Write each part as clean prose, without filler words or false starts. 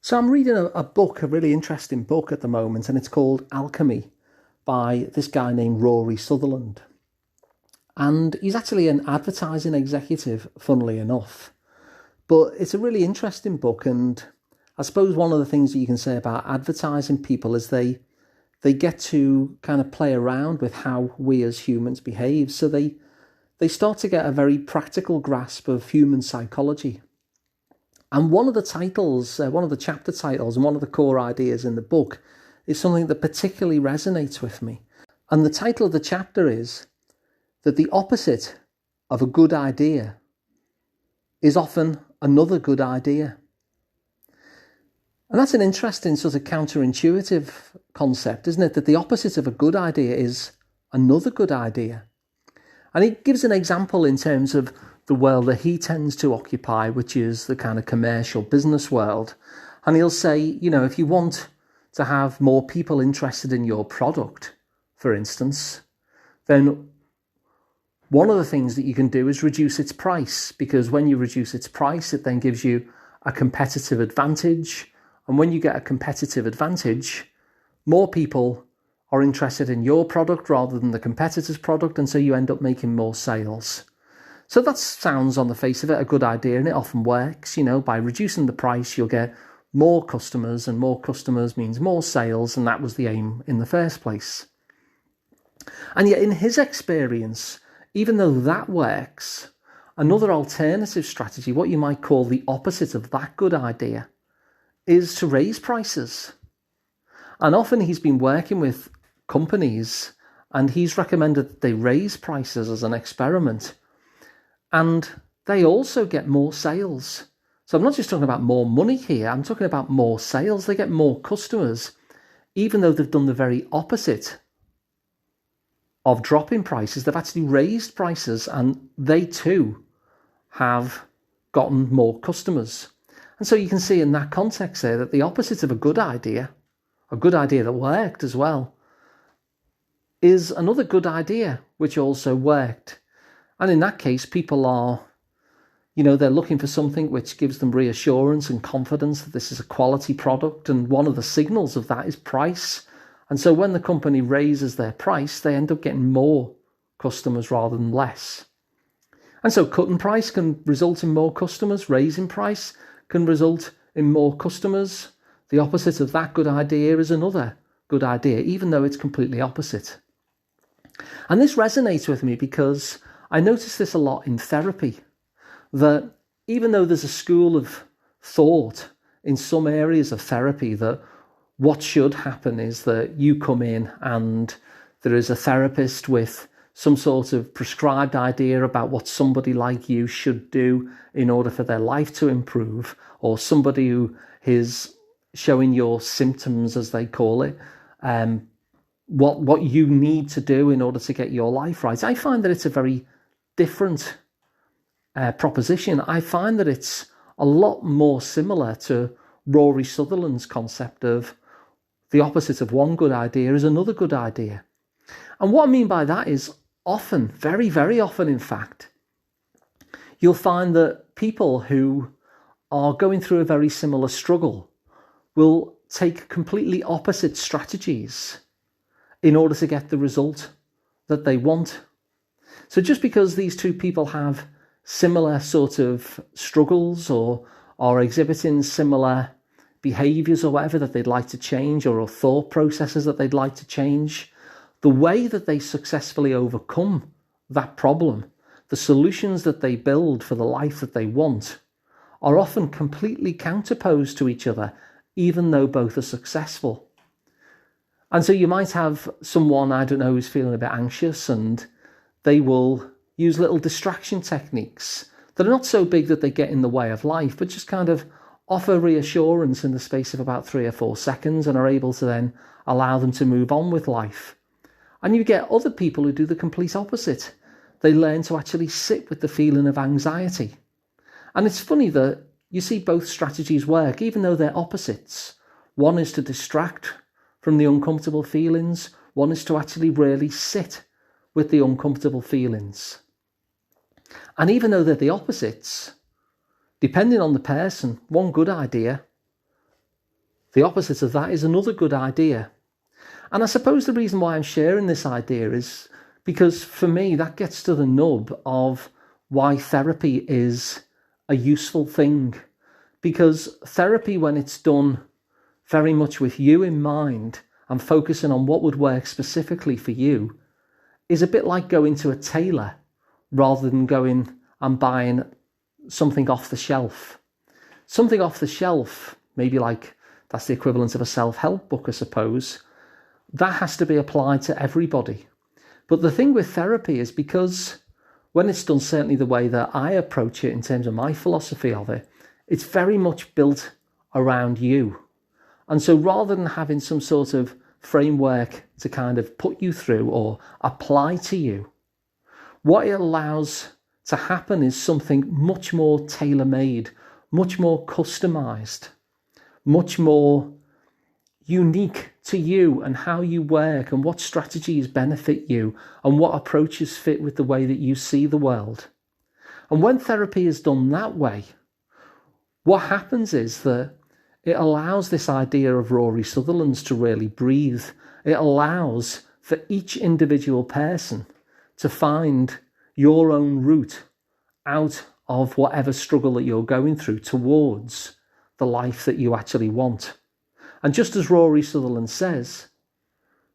So I'm reading a book, a really interesting book at the moment, and it's called Alchemy by this guy named Rory Sutherland. And he's actually an advertising executive, funnily enough. But it's a really interesting book, and I suppose one of the things that you can say about advertising people is they get to kind of play around with how we as humans behave. So they start to get a very practical grasp of human psychology. And one of the titles, one of the chapter titles, and one of the core ideas in the book is something that particularly resonates with me. And the title of the chapter is that the opposite of a good idea is often another good idea. And that's an interesting sort of counterintuitive concept, isn't it? That the opposite of a good idea is another good idea. And he gives an example in terms of the world that he tends to occupy, which is the kind of commercial business world. And he'll say, if you want to have more people interested in your product, for instance, then one of the things that you can do is reduce its price, because when you reduce its price, it then gives you a competitive advantage. And when you get a competitive advantage, more people are interested in your product rather than the competitor's product, and so you end up making more sales. So that sounds on the face of it a good idea, and it often works. By reducing the price, you'll get more customers, and more customers means more sales, and that was the aim in the first place. And yet in his experience, even though that works, another alternative strategy, what you might call the opposite of that good idea, is to raise prices. And often he's been working with companies and he's recommended that they raise prices as an experiment. And they also get more sales. So I'm not just talking about more money here, I'm talking about more sales. They get more customers, even though they've done the very opposite of dropping prices. They've actually raised prices and they too have gotten more customers. And so you can see in that context there that the opposite of a good idea that worked as well, is another good idea which also worked. And in that case, people are, they're looking for something which gives them reassurance and confidence that this is a quality product. And one of the signals of that is price. And so when the company raises their price, they end up getting more customers rather than less. And so cutting price can result in more customers. Raising price can result in more customers. The opposite of that good idea is another good idea, even though it's completely opposite. And this resonates with me because I notice this a lot in therapy, that even though there's a school of thought in some areas of therapy that what should happen is that you come in and there is a therapist with some sort of prescribed idea about what somebody like you should do in order for their life to improve, or somebody who is showing your symptoms, as they call it, what you need to do in order to get your life right. I find that it's a very different proposition. I find that it's a lot more similar to Rory Sutherland's concept of the opposite of one good idea is another good idea. And what I mean by that is often, very, very often in fact, you'll find that people who are going through a very similar struggle will take completely opposite strategies in order to get the result that they want. So just because these two people have similar sort of struggles or are exhibiting similar behaviours or whatever that they'd like to change, or thought processes that they'd like to change, the way that they successfully overcome that problem, the solutions that they build for the life that they want, are often completely counterposed to each other, even though both are successful. And so you might have someone, who's feeling a bit anxious, and they will use little distraction techniques that are not so big that they get in the way of life, but just kind of offer reassurance in the space of about 3 or 4 seconds and are able to then allow them to move on with life. And you get other people who do the complete opposite. They learn to actually sit with the feeling of anxiety. And it's funny that you see both strategies work, even though they're opposites. One is to distract from the uncomfortable feelings. One is to actually really sit with the uncomfortable feelings. And even though they're the opposites, depending on the person, one good idea The opposite of that is another good idea. And I suppose the reason why I'm sharing this idea is because for me, that gets to the nub of why therapy is a useful thing. Because therapy, when it's done very much with you in mind and focusing on what would work specifically for you, is a bit like going to a tailor rather than going and buying something off the shelf. Something off the shelf, maybe like that's the equivalent of a self-help book, I suppose, that has to be applied to everybody. But the thing with therapy is because when it's done certainly the way that I approach it in terms of my philosophy of it, it's very much built around you. And so rather than having some sort of framework to kind of put you through or apply to you, what it allows to happen is something much more tailor-made, much more customized, much more unique to you and how you work and what strategies benefit you and what approaches fit with the way that you see the world. And when therapy is done that way, what happens is that it allows this idea of Rory Sutherland's to really breathe. It allows for each individual person to find your own route out of whatever struggle that you're going through towards the life that you actually want. And just as Rory Sutherland says,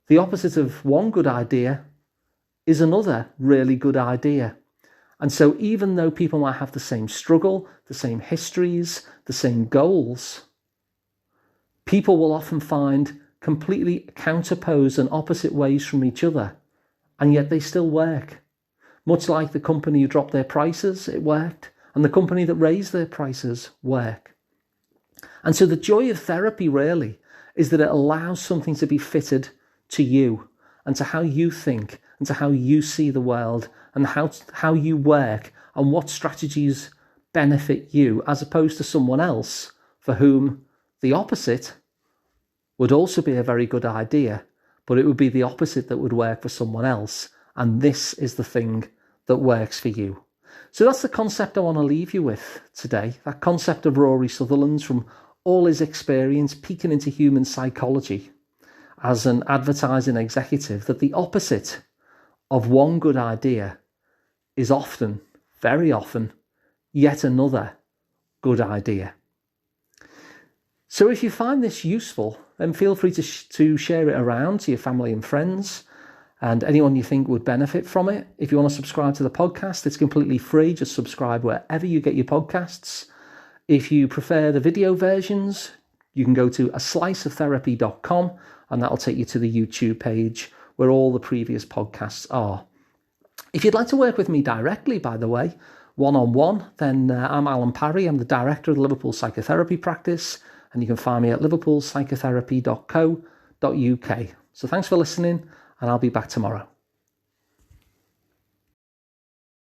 the opposite of one good idea is another really good idea. And so even though people might have the same struggle, the same histories, the same goals, people will often find completely counterposed and opposite ways from each other, and yet they still work. Much like the company who dropped their prices, it worked, and the company that raised their prices work. And so the joy of therapy really is that it allows something to be fitted to you and to how you think and to how you see the world and how you work and what strategies benefit you, as opposed to someone else for whom the opposite would also be a very good idea, but it would be the opposite that would work for someone else. And this is the thing that works for you. So that's the concept I want to leave you with today. That concept of Rory Sutherland's, from all his experience peeking into human psychology as an advertising executive, that the opposite of one good idea is often, very often, yet another good idea. So if you find this useful, then feel free to share it around to your family and friends and anyone you think would benefit from it. If you want to subscribe to the podcast, it's completely free. Just subscribe wherever you get your podcasts. If you prefer the video versions, you can go to asliceoftherapy.com and that'll take you to the YouTube page where all the previous podcasts are. If you'd like to work with me directly, by the way, one-on-one, then I'm Alun Parry. I'm the director of the Liverpool Psychotherapy practice, and you can find me at liverpoolpsychotherapy.co.uk. So thanks for listening, and I'll be back tomorrow.